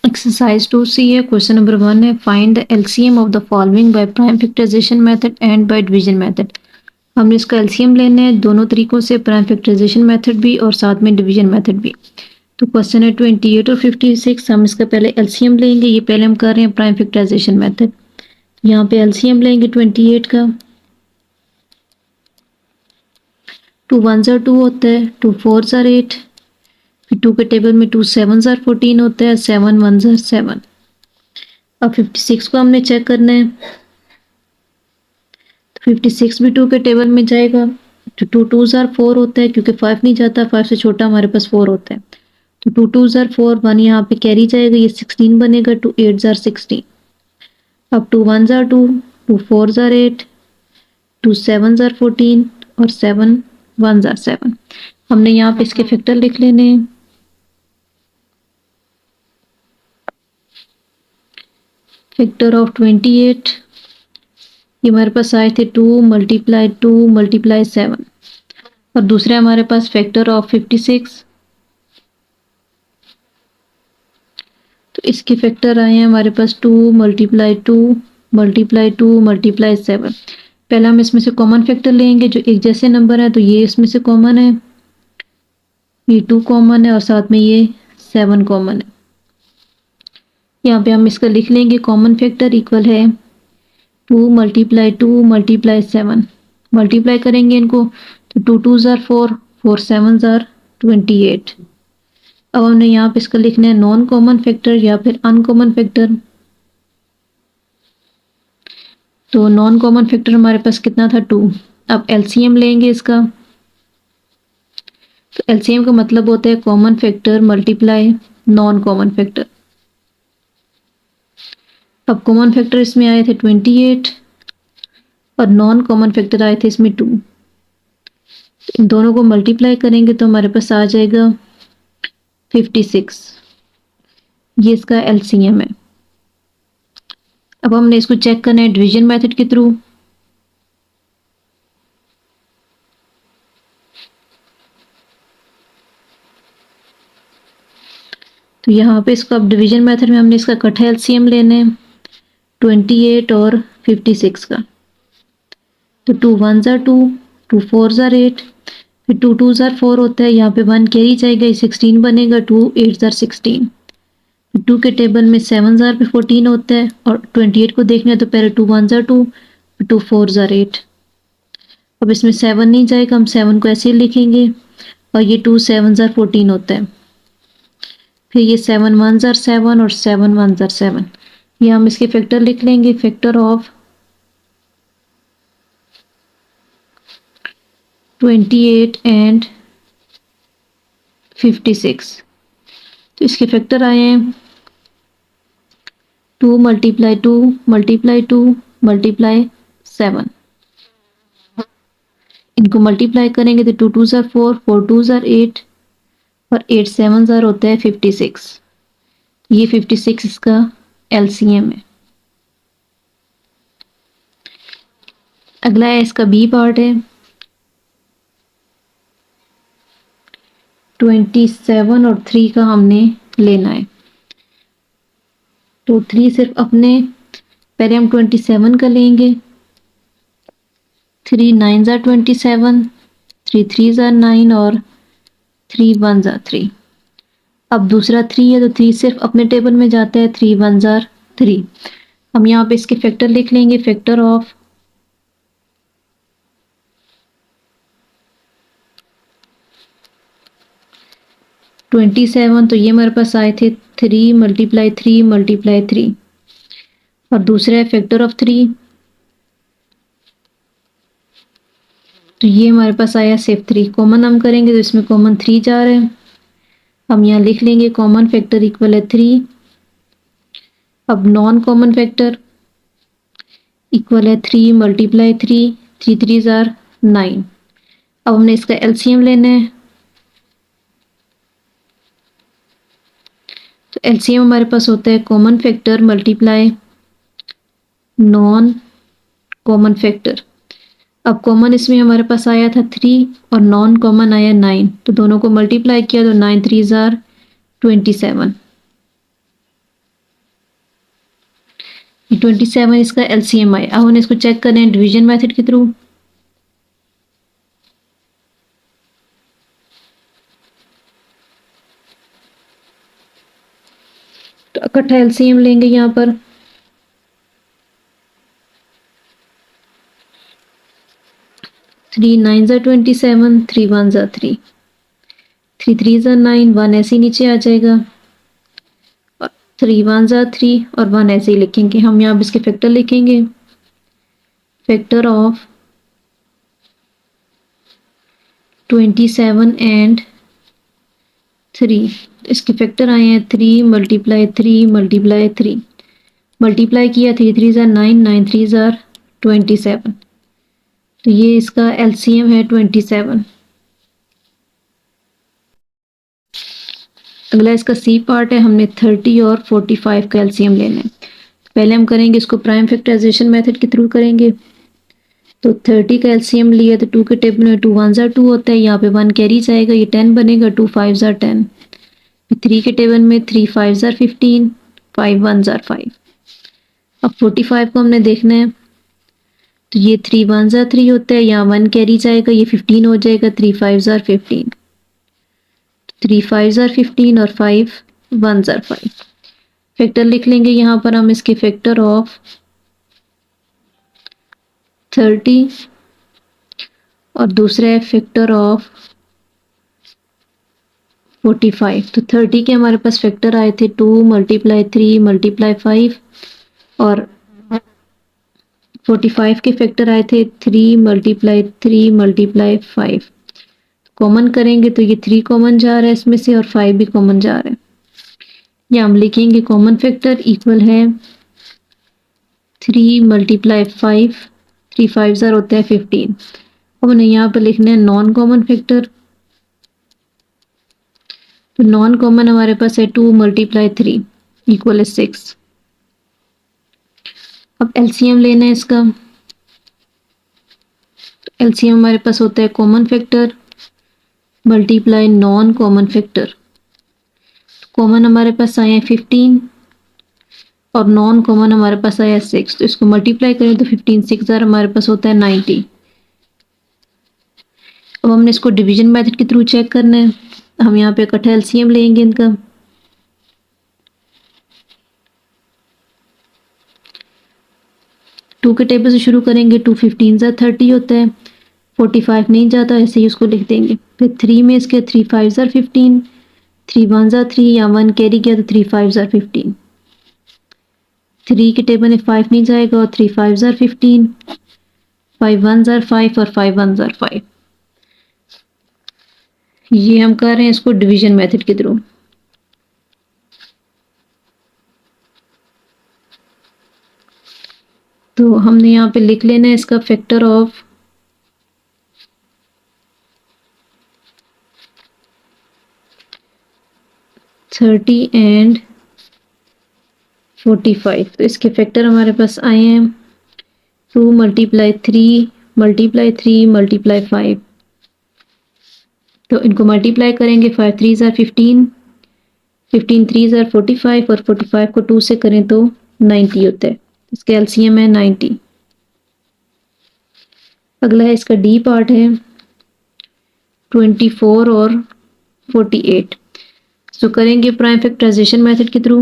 Exercise 2C है। Question number 1 है, find the LCM of the following by prime factorization method and by division method. हमने इसका LCM लेना है दोनों तरीकों से, प्राइम फैक्टराइजेशन मेथड भी और साथ में डिवीजन मेथड भी। तो क्वेश्चन है 28 और 56। हम इसका पहले एलसीएम लेंगे। ये पहले हम कर रहे हैं प्राइम फैक्टराइजेशन मेथड। यहाँ पे एलसीएम लेंगे 28 का। 2 1 2 होता है, 2 4 8, फिर 2 के टेबल में 2 7 14 होता है, 7 1 7। अब 56 को हमने चेक करना है। 56 भी 2 के टेबल में जाएगा। तो 2 2 4 होता है, क्योंकि 5 नहीं जाता, 5 से छोटा हमारे पास 4 होता है। तो 2 2 4, 1 यहाँ पे कैरी जाएगा, ये 16 बनेगा। 2 8 16। अब 2 1 2, 2 4 8, 2 7 14 और 7 1 7। हमने यहाँ पे इसके फैक्टर लिख लेने हैं। फैक्टर ऑफ 28 ये हमारे पास आए थे 2 मल्टीप्लाई 7। और दूसरे हमारे पास फैक्टर ऑफ 56। तो इसके फैक्टर आए हैं हमारे पास 2 मल्टीप्लाई 7। पहले हम इसमें से कॉमन फैक्टर लेंगे, जो एक जैसे नंबर है, तो ये इसमें से कॉमन है, ये 2 कॉमन है और साथ में ये 7 कॉमन है। यहाँ पे हम इसका लिख लेंगे कॉमन फैक्टर इक्वल है 2 मल्टीप्लाई 7। मल्टीप्लाई करेंगे इनको, तो 2 2 4, 4 7 28। अब हमने यहाँ पे इसका लिखना है नॉन कॉमन फैक्टर या फिर अनकॉमन फैक्टर। तो नॉन कॉमन फैक्टर हमारे पास कितना था, 2। अब एलसीएम लेंगे इसका। तो एलसीएम का मतलब होता है common factor multiply non common factor. अब कॉमन फैक्टर इसमें आए थे 28 और नॉन कॉमन फैक्टर आए थे इसमें 2। इन दोनों को मल्टीप्लाई करेंगे तो हमारे पास आ जाएगा 56। ये इसका एलसीएम है। अब हमने इसको चेक करना है डिवीजन मेथड के थ्रू। तो यहाँ पे इसको अब डिवीजन मेथड में हमने इसका इकट्ठा एलसीएम लेना है 28 और 56 का। तो 2 1 2, 2 4 8, फिर 2 2 4 होता है, यहाँ पे 1 कैरी जाएगा, 16 बनेगा। 2 8 16। 2 के टेबल में 7 पे 14 होता है और 28 को देखना है, तो पहले 2 1 2, 2 4 8। अब इसमें 7 नहीं जाएगा, हम 7 को ऐसे ही लिखेंगे और ये 2 7 14 होता है। फिर ये 7 1 7 और 7 1 7। ये हम इसके फैक्टर लिख लेंगे, फैक्टर ऑफ 28 एंड 56। तो इसके फैक्टर आए हैं 2 मल्टीप्लाई 7। इनको मल्टीप्लाई करेंगे तो 2 2 4, 4 2 8 और 8 7 होता है 56। ये 56 इसका एलसीएम है। अगला है इसका बी पार्ट है। 27 और 3 का हमने लेना है। तो 3 सिर्फ अपने, पहले हम 27 का लेंगे। 3 9 27, 3 3 9 और 3 1 3। अब दूसरा 3 है, तो 3 सिर्फ अपने टेबल में जाता है, 3 1 3। हम यहाँ पे इसके फैक्टर लिख लेंगे, फैक्टर ऑफ 27। तो ये हमारे पास आए थे 3 मल्टीप्लाई 3 और दूसरा है फैक्टर ऑफ 3। तो ये हमारे पास आया सिर्फ 3। कॉमन हम करेंगे तो इसमें कॉमन 3 जा रहा है। हम यहाँ लिख लेंगे कॉमन फैक्टर इक्वल है 3। अब नॉन कॉमन फैक्टर इक्वल है 3 मल्टीप्लाई 3 3 9। अब हमने इसका एलसीएम लेना है। तो एलसीएम हमारे पास होता है common factor multiply non common factor. अब कॉमन इसमें हमारे पास आया था 3 और नॉन कॉमन आया 9। तो दोनों को मल्टीप्लाई किया तो 9 3 27। 27 इसका एलसीएम आया। अब हम इसको चेक करें डिवीजन मेथड के थ्रू। तो इकट्ठा एलसीएम लेंगे यहाँ पर। थ्री नाइन ज़ा 27, 3 1 ज़ा 3, 3 3 ज़ा 9, 1 ऐसे ही नीचे आ जाएगा। 3 1 ज़ा 3 और 1 ऐसे ही लिखेंगे हम। यहाँ इसके फैक्टर लिखेंगे, फैक्टर ऑफ 27 एंड 3। इसके फैक्टर आए हैं 3 मल्टीप्लाई 3 मल्टीप्लाई 3, मल्टीप्लाई किया 3 3 ज़ा 9, 9 3 ज़ा 27। तो ये इसका एलसीएम है 27। अगला इसका सी पार्ट है, हमने 30 और 45 का एलसीएम लेना है। पहले हम करेंगे इसको प्राइम फैक्टराइजेशन मेथड के थ्रू करेंगे। तो 30 का एलसीएम लिया तो 2 के टेबल में 2 1 ज़ा 2 होता है, यहाँ पे 1 कैरी जाएगा, ये 10 बनेगा, 2 5 ज़ा 10। 3 के टेबल में 3 5 ज़ा 15, 5 1 ज़ा 5। अब 45 को हमने देखना है, तो ये 3 1 ज़ा 3 होता है, यहाँ 1 कैरी जाएगा, ये 15 हो जाएगा, 3 5 ज़ा 15, 3 5 ज़ा 15 और 5 1 ज़ा 5। फैक्टर लिख लेंगे यहाँ पर हम इसके, फैक्टर ऑफ 30 और दूसरा है फैक्टर ऑफ 45। तो 30 के हमारे पास फैक्टर आए थे 2 मल्टीप्लाई 3 मल्टीप्लाई 5 और 45 के फैक्टर आए थे 3 मल्टीप्लाई 3 मल्टीप्लाई 5। कॉमन करेंगे तो ये 3 कॉमन जा रहा है इसमें से और 5 भी कॉमन जा रहा है। या हम लिखेंगे कॉमन फैक्टर इक्वल है 3 मल्टीप्लाई 5, 3 5 ज़ार होता है 15। अब हमने यहाँ पर लिखना है नॉन कॉमन फैक्टर। तो नॉन कॉमन हमारे पास है 2 मल्टीप्लाई 3 इक्वल है 6। अब एलसीएम लेना है इसका। एलसीएम हमारे पास होता है common factor multiply non common factor. Common हमारे पास आए हैं 15 और नॉन कॉमन हमारे पास आया 6। तो इसको मल्टीप्लाई करें तो 15 6 ज़ार हमारे पास होता है 90। अब हमने इसको डिवीजन मेथड के थ्रू चेक करना है। हम यहाँ पे इकट्ठा एलसीएम लेंगे इनका। टू के टेबल से शुरू करेंगे, 2 15 ज़ा 30 होता है, 45 नहीं जाता, ऐसे ही उसको लिख देंगे। फिर 3 में इसके 3 5 ज़ा 15, 3 1 ज़ा 3, या 1 कैरी किया तो 3 5 ज़ा 15। 3 के टेबल में 5 नहीं जाएगा और 3 5 ज़ा 15, 5 1 ज़ा 5 और 5 1 ज़ा 5। ये हम कर रहे हैं इसको डिवीजन मेथड के थ्रू। तो हमने यहाँ पे लिख लेना है इसका फैक्टर ऑफ 30 एंड 45। तो इसके फैक्टर हमारे पास आए हैं 2 मल्टीप्लाई 3 मल्टीप्लाई 3 मल्टीप्लाई 5। तो इनको मल्टीप्लाई करेंगे, 5 3 ज़ार 15, 15 3 ज़ार 45 और 45 को 2 से करें तो 90 होता है। इसका एलसीएम है 90। अगला है इसका डी पार्ट है 24 और 48। तो करेंगे प्राइम फैक्टराइजेशन मेथड के थ्रू।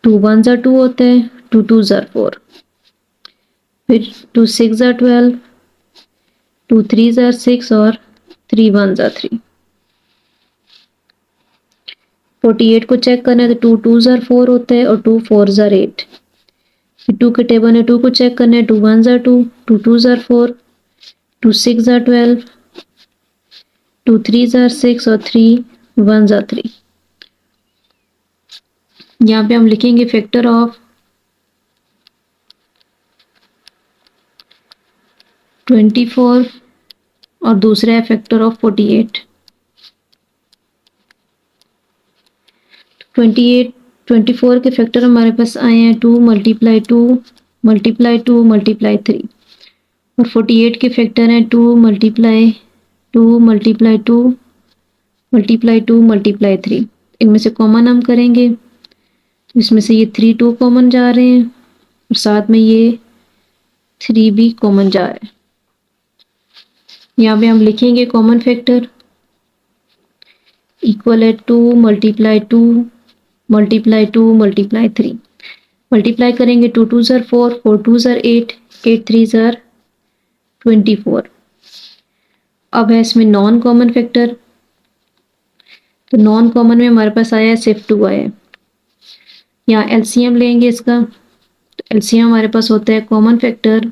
टू 1 ज़ा 2 होता है, 2 2 ज़ा 4, फिर 2 6 ज़ा 12, 2 3 ज़ा 6 और 3 1 ज़ा 3। 48 को चेक करना है तो 2 2 ज़ा 4 होता है और 2 4 ज़ा 8। फिर 2 के टेबल में 2 को चेक करना है, 2 1 ज़ा 2, 2 2 ज़ा 4, 2 6 ज़ा 12, 2 3 ज़ा 6 और 3 1 ज़ा 3। यहाँ पे हम लिखेंगे फैक्टर ऑफ 24 और दूसरा है फैक्टर ऑफ 48। 24 के फैक्टर हमारे पास आए हैं 2 मल्टीप्लाई 2 मल्टीप्लाई 2 मल्टीप्लाई 3 और 48 के फैक्टर हैं 2 मल्टीप्लाई 2 मल्टीप्लाई 2 मल्टीप्लाई 2 मल्टीप्लाई 3, इनमें से कॉमन हम करेंगे तो इसमें से ये 3 2 कॉमन जा रहे हैं और साथ में ये 3 भी कॉमन जा रहा है। यहाँ पे हम लिखेंगे कॉमन फैक्टर इक्वल है 2 मल्टीप्लाई 2 मल्टीप्लाई 2 मल्टीप्लाई 3, मल्टीप्लाई करेंगे 2 2 ज़र 4 4 2 ज़र 8 8 3 ज़र 24। अब है इसमें नॉन कॉमन फैक्टर, तो नॉन कॉमन में हमारे पास आया है सिर्फ 2 आया है। यहाँ एलसीएम लेंगे इसका, तो एलसीएम हमारे पास होता है common factor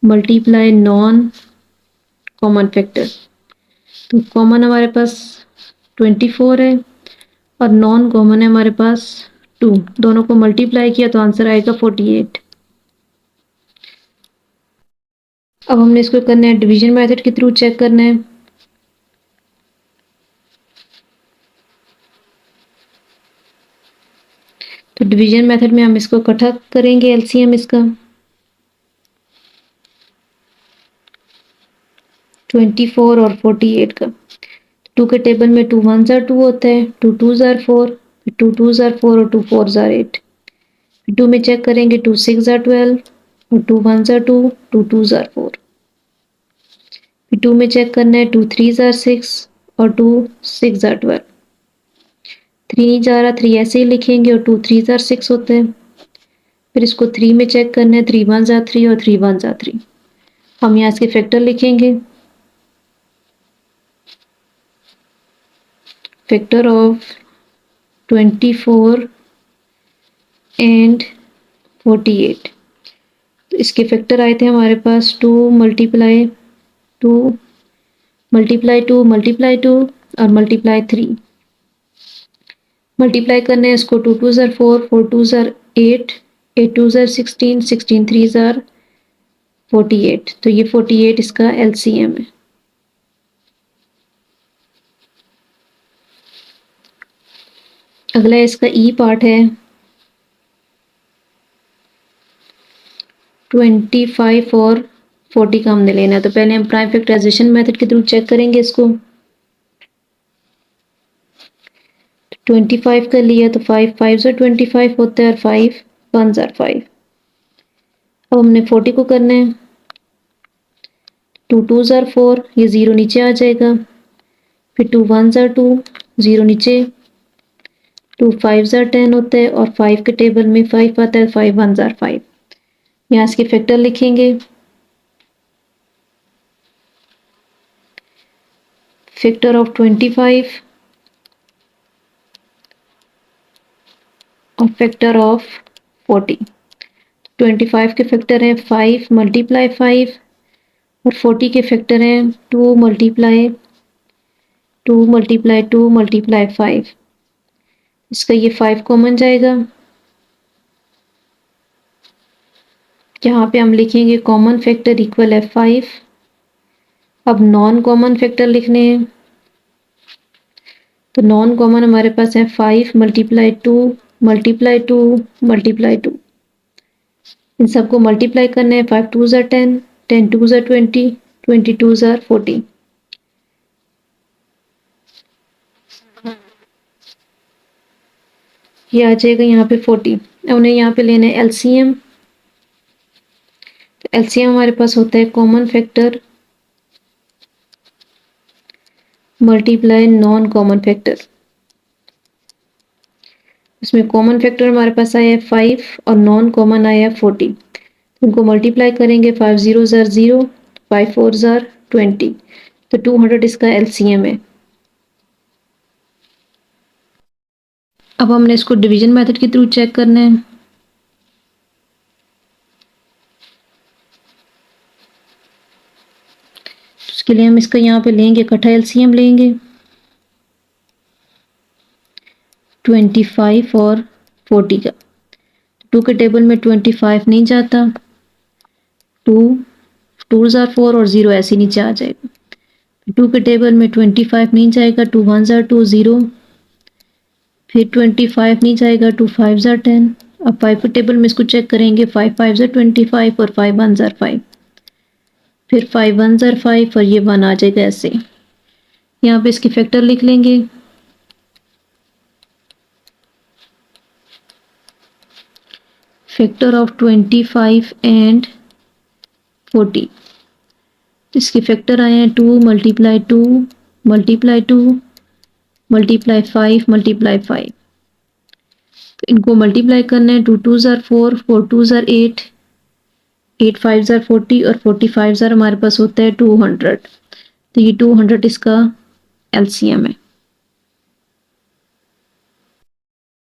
multiply non common factor. तो कॉमन हमारे पास 24 है और नॉन कॉमन है हमारे पास 2, दोनों को मल्टीप्लाई किया तो आंसर आएगा 48। अब हमने इसको करना है डिवीजन मेथड के थ्रू चेक करना है। तो डिवीजन मेथड में हम इसको इकट्ठा करेंगे एलसीएम इसका 24 और 48 का। 2 के टेबल में 2 1 ज़र 2 होता है, 2 2 ज़र 4, 2 2 ज़र 4 और 2 4 ज़र 8। 2 में चेक करेंगे 2 6 ज़र 12 और 2 1 ज़र 2, 2 2 ज़र 4। 2 में चेक करना है 2 3 ज़र 6 और 2 6 ज़र 12। 3 नहीं जा रहा, 3 ऐसे ही लिखेंगे और 2 3 ज़र 6 होते हैं। फिर इसको 3 में चेक करना है 3 1 ज़र 3 और 3 1 ज़र 3। हम यहाँ इसके फैक्टर लिखेंगे, फैक्टर ऑफ 24 एंड 48। तो इसके फैक्टर आए थे हमारे पास 2 मल्टीप्लाई 2 मल्टीप्लाई 2 मल्टीप्लाई 2 और मल्टीप्लाई 3। मल्टीप्लाई करने हैं इसको 2 2 ज़र 4 4 2 ज़र 8 8 2 ज़र 16 16 3 ज़र 48। तो ये 48 इसका एलसीएम है। अगला इसका ई पार्ट है 25 और 40 का हमने लेना है। तो पहले हम प्राइम फैक्टराइजेशन मेथड के थ्रू चेक करेंगे इसको। 25 का लिया तो 5 5 ज़र 25 होता है और 5 1 ज़र 5। अब हमने 40 को करना है, 2 2 ज़र 4, ये 0 नीचे आ जाएगा। फिर 2 1 ज़र 2, 0 नीचे, 2 5 ज़र 10 होता है और 5 के टेबल में 5 आता है, 5 1 ज़र 5। यहाँ इसके फैक्टर लिखेंगे, फैक्टर ऑफ 25 और फैक्टर ऑफ 40। 25 के फैक्टर हैं 5 मल्टीप्लाई 5 और 40 के फैक्टर हैं 2 मल्टीप्लाई 2 मल्टीप्लाई 2 मल्टीप्लाई 5। इसका ये 5 कॉमन जाएगा। यहाँ पे हम लिखेंगे कॉमन फैक्टर इक्वल है 5। अब नॉन कॉमन फैक्टर लिखने हैं, तो नॉन कॉमन हमारे पास है 5 मल्टीप्लाई 2 मल्टीप्लाई 2 मल्टीप्लाई 2। इन सबको मल्टीप्लाई करना है, 5 2 ज़र 10 10 2 ज़र 20 22 ज़र 40। ये आ जाएगा यहाँ पे 40। अब उन्हें यहाँ पे लेना है एलसीएम। तो एलसीएम हमारे पास होता है common factor multiply non common factor. इसमें कॉमन फैक्टर हमारे पास आया है 5 और नॉन कॉमन आया है 40। उनको मल्टीप्लाई करेंगे, 5 0 ज़र 0, 5 4 ज़र 20, तो 200 इसका एलसीएम है। अब हमने इसको डिवीजन मेथड के थ्रू चेक करना है। उसके लिए हम इसका यहाँ पे लेंगे इकट्ठा एलसीएम लेंगे 25 और 40 का। 2 के टेबल में 25 नहीं जाता, 2 2 ज़र 4 और 0 ऐसे नीचे आ जाएगा। 2 के टेबल में 25 नहीं जाएगा, 2 1 ज़र 2 0, फिर 25 नहीं जाएगा, 2 5 ज़र 10। अब 5 के टेबल में इसको चेक करेंगे, 5 5 ज़र 25 और 5 1 ज़र 5, फिर 5 1 ज़र 5 और ये 1 आ जाएगा ऐसे। यहाँ पे इसके फैक्टर लिख लेंगे। फैक्टर ऑफ 25 एंड 40, इसके फैक्टर आए हैं 2 मल्टीप्लाई 2 मल्टीप्लाई 2 मल्टीप्लाई 5 मल्टीप्लाई 5। तो इनको मल्टीप्लाई करना है, 2 2 ज़ार 4, 4 2 ज़ार 8, 8 5 ज़ार 40 और 45 ज़ार हमारे पास होता है 200। तो ये 200 इसका एलसीएम है।